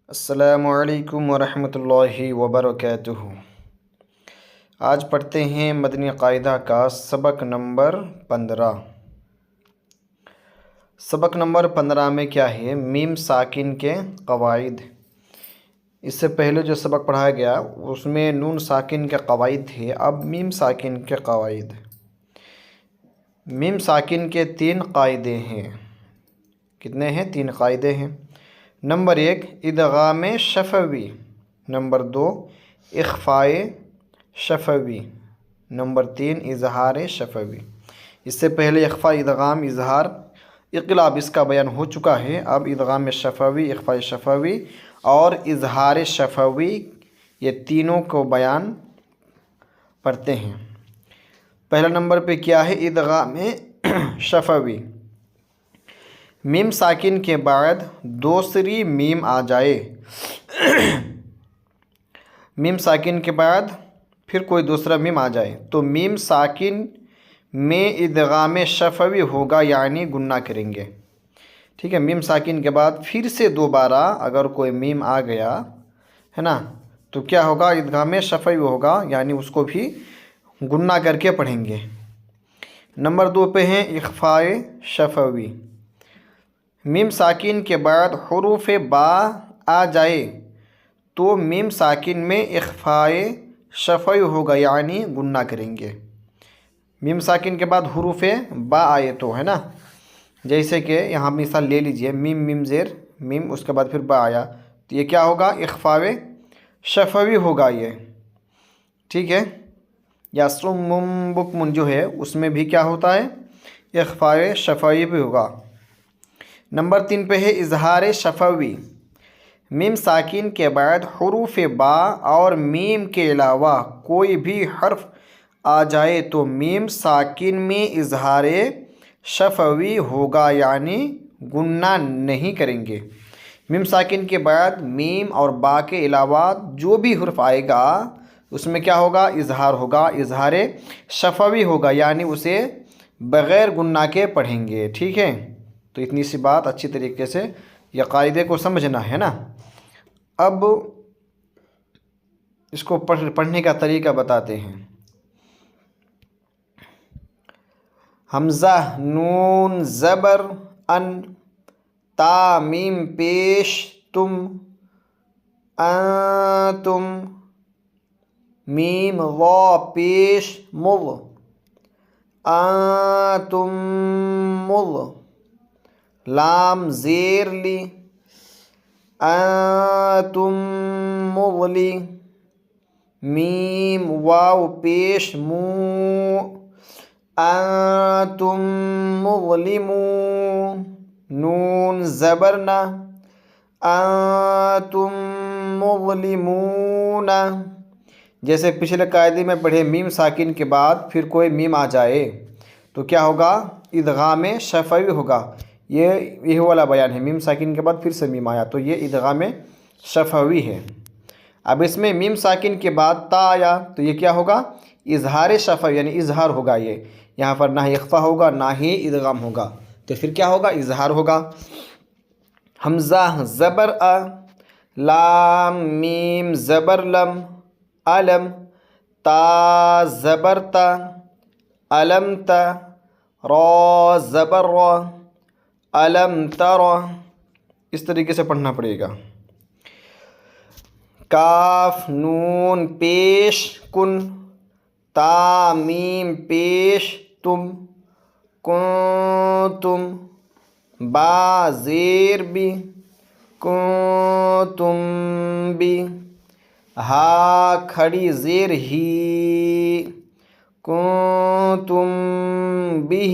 السلام علیکم ورحمۃ اللہ وبرکاتہ۔ آج پڑھتے ہیں مدنی قاعدہ کا سبق نمبر 15۔ سبق نمبر 15 میں کیا ہے؟ میم ساکن کے قواعد۔ اس سے پہلے جو سبق پڑھایا گیا اس میں نون ساکن کے قواعد تھے، اب میم ساکن کے قواعد۔ میم ساکن کے 3 قاعدے ہیں۔ کتنے ہیں؟ 3 قاعدے ہیں۔ نمبر 1 ادغام شفوی، نمبر 2 اخفاء شفوی، نمبر 3 اظہار شفوی۔ اس سے پہلے اخفاء، ادغام، اظہار، اقلاب اس کا بیان ہو چکا ہے۔ اب ادغام شفوی، اخفاء شفوی اور اظہار شفوی، یہ تینوں کو بیان پڑھتے ہیں۔ پہلا نمبر پہ کیا ہے؟ ادغام شفوی۔ میم ساکن کے بعد دوسری میم آ جائے، میم ساکن کے بعد پھر کوئی دوسرا میم آ جائے تو میم ساکن میں ادغام شفوی ہوگا، یعنی گننا کریں گے۔ ٹھیک ہے، میم ساکن کے بعد پھر سے دوبارہ اگر کوئی میم آ گیا ہے نا تو کیا ہوگا؟ ادغام شفوی ہوگا، یعنی اس کو بھی گننا کر کے پڑھیں گے۔ نمبر 2 پہ ہیں اخفاء شفوی۔ میم ساکن کے بعد حروف با آ جائے تو میم ساکن میں اخفاء شفوی ہوگا، یعنی گننا کریں گے۔ میم ساکن کے بعد حروف با آئے تو ہے نا، جیسے کہ یہاں مثال لے لیجئے، میم میم زیر میم، اس کے بعد پھر با آیا تو یہ کیا ہوگا؟ اخفاء شفوی ہوگا یہ۔ ٹھیک ہے، یا صم بکم جو ہے اس میں بھی کیا ہوتا ہے؟ اخفاء شفوی بھی ہوگا۔ نمبر 3 پہ ہے اظہار شفوی۔ میم ساکن کے بعد حروف با اور میم کے علاوہ کوئی بھی حرف آ جائے تو میم ساکن میں اظہار شفوی ہوگا، یعنی گننا نہیں کریں گے۔ میم ساکن کے بعد میم اور با کے علاوہ جو بھی حرف آئے گا اس میں کیا ہوگا؟ اظہار ہوگا، اظہار شفوی ہوگا، یعنی اسے بغیر گننا کے پڑھیں گے۔ ٹھیک ہے، تو اتنی سی بات اچھی طریقے سے یہ قاعدے کو سمجھنا ہے نا۔ اب اس کو پڑھنے کا طریقہ بتاتے ہیں۔ حمزہ نون زبر ان، تا میم پیش تم، انتم، میم وا پیش مغ، انتم مغ، لام زیر لی، انتم مغلی، میم واو پیش مو، انتم مظلمون، نون زبرنا، انتم مظلمون۔ جیسے پچھلے قاعدے میں پڑھے، میم ساکن کے بعد پھر کوئی میم آ جائے تو کیا ہوگا؟ ادغام شفوی ہوگا۔ یہ والا بیان ہے، میم ساکن کے بعد پھر سے میم آیا تو یہ ادغام شفوی ہے۔ اب اس میں میم ساکن کے بعد تا آیا تو یہ کیا ہوگا؟ اظہار شفوی، یعنی اظہار ہوگا۔ یہ یہاں پر نہ ہی اخفا ہوگا نہ ہی ادغام ہوگا، تو پھر کیا ہوگا؟ اظہار ہوگا۔ حمزہ زبر ا، لام میم زبر لم، علم، تا زبر تا، علم تا، را زبر را، علم ترى۔ اس طریقے سے پڑھنا پڑے گا۔ کاف نون پیش کن، تا میم پیش تم، کنتم، با زیر بی، کنتم بی، ہا کھڑی زیر ہی، کنتم بھی،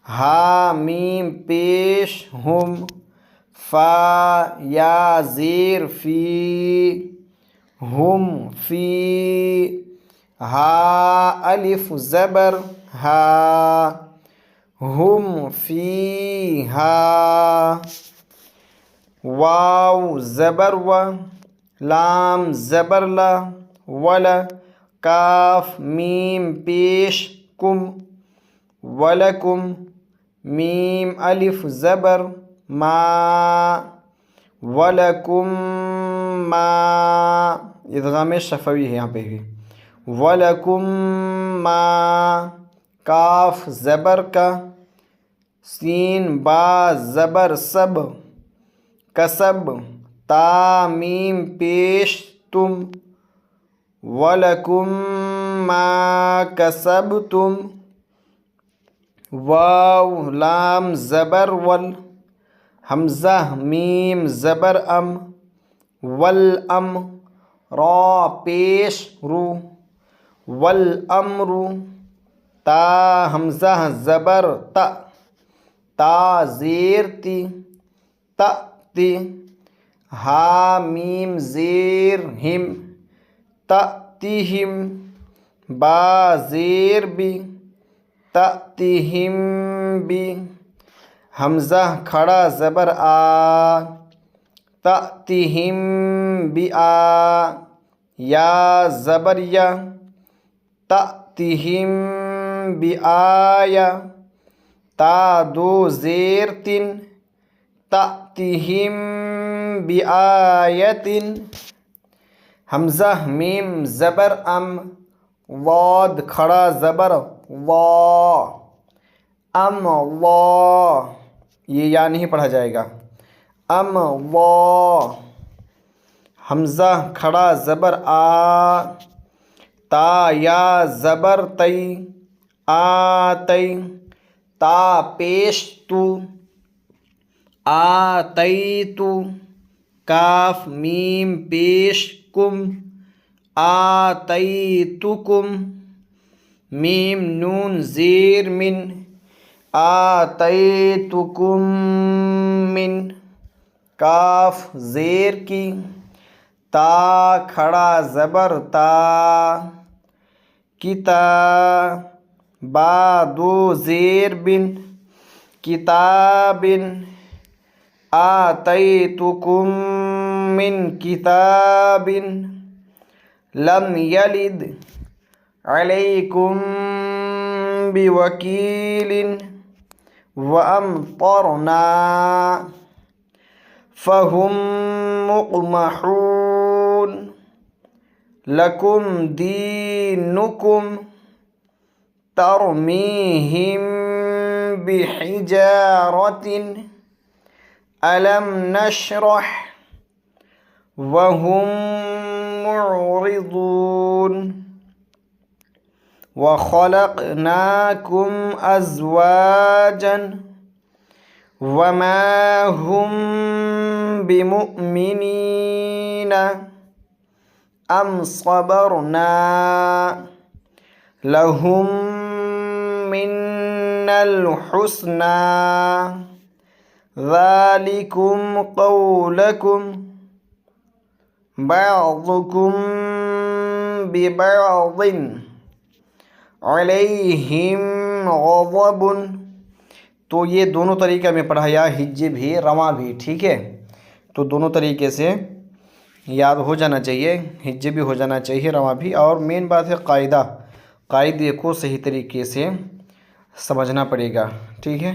ہا میم پیش ہم، فا یا زیر فی، ہم فی، ہا الف زبر ہا، ہم فی ہا، واو زبر و، لام زبر لا، ولا، کاف میم پیش کم، ولکم، میم الف زبر ما، وَلَكُمْ مَا، ادغام شفوی ہے یہاں پہ بھی. وَلَكُمْ مَا، کاف زبر کا، سین با زبر سب، کسب، تا میم پیش تم. وَلَكُمْ مَا کسبتم، واو لام زبر ول، حمزہ میم زبر ام، والام، را پیش رو، والامر، تا حمزہ زبر تا، تا زیر تی، تأتی، ہا میم زیر ہم، تأتیہم، با زیر بی، تأتیہم بی، حمزہ کھڑا زبر آ، تأتیہم بآ، یا زبر یا، تأتیہم بآیا، تا دو زیر تن، تأتیہم بآیت، حمزہ میم زبر ام، واد کھڑا زبر وا، ام وا، یہ یا نہیں پڑھا جائے گا، ام وا، حمزہ کھڑا زبر آ، تا یا زبر تی، آتی، تا پیش تو، آتیتو، کاف میم پیش کم، آتیتکم، میم نون زیر من، آتیتکم من، کاف زیر کی، تا کھڑا زبر تا، کتا، با دو زیر بن، کتاب، آتیتکم من کتاب، لم یلد علیکم بوکیل، وامطرنا فهم مقمحون، لکم دینکم، ترمیہم بحجارۃ، الم نشرح، وهم معرضون، وخلقناکم ازواجا، وما هم بمؤمنین، ام صبرنا لهم من الحسنى، ذلكم قولكم بعضكم ببعض علیہم غضب. تو یہ دونوں طریقہ میں پڑھایا، ہجے بھی رواں بھی، ٹھیک ہے. تو دونوں طریقے سے یاد ہو جانا چاہیے، ہجے بھی ہو جانا چاہیے، رواں بھی. اور مین بات ہے قاعدے کو صحیح طریقے سے سمجھنا پڑے گا، ٹھیک ہے.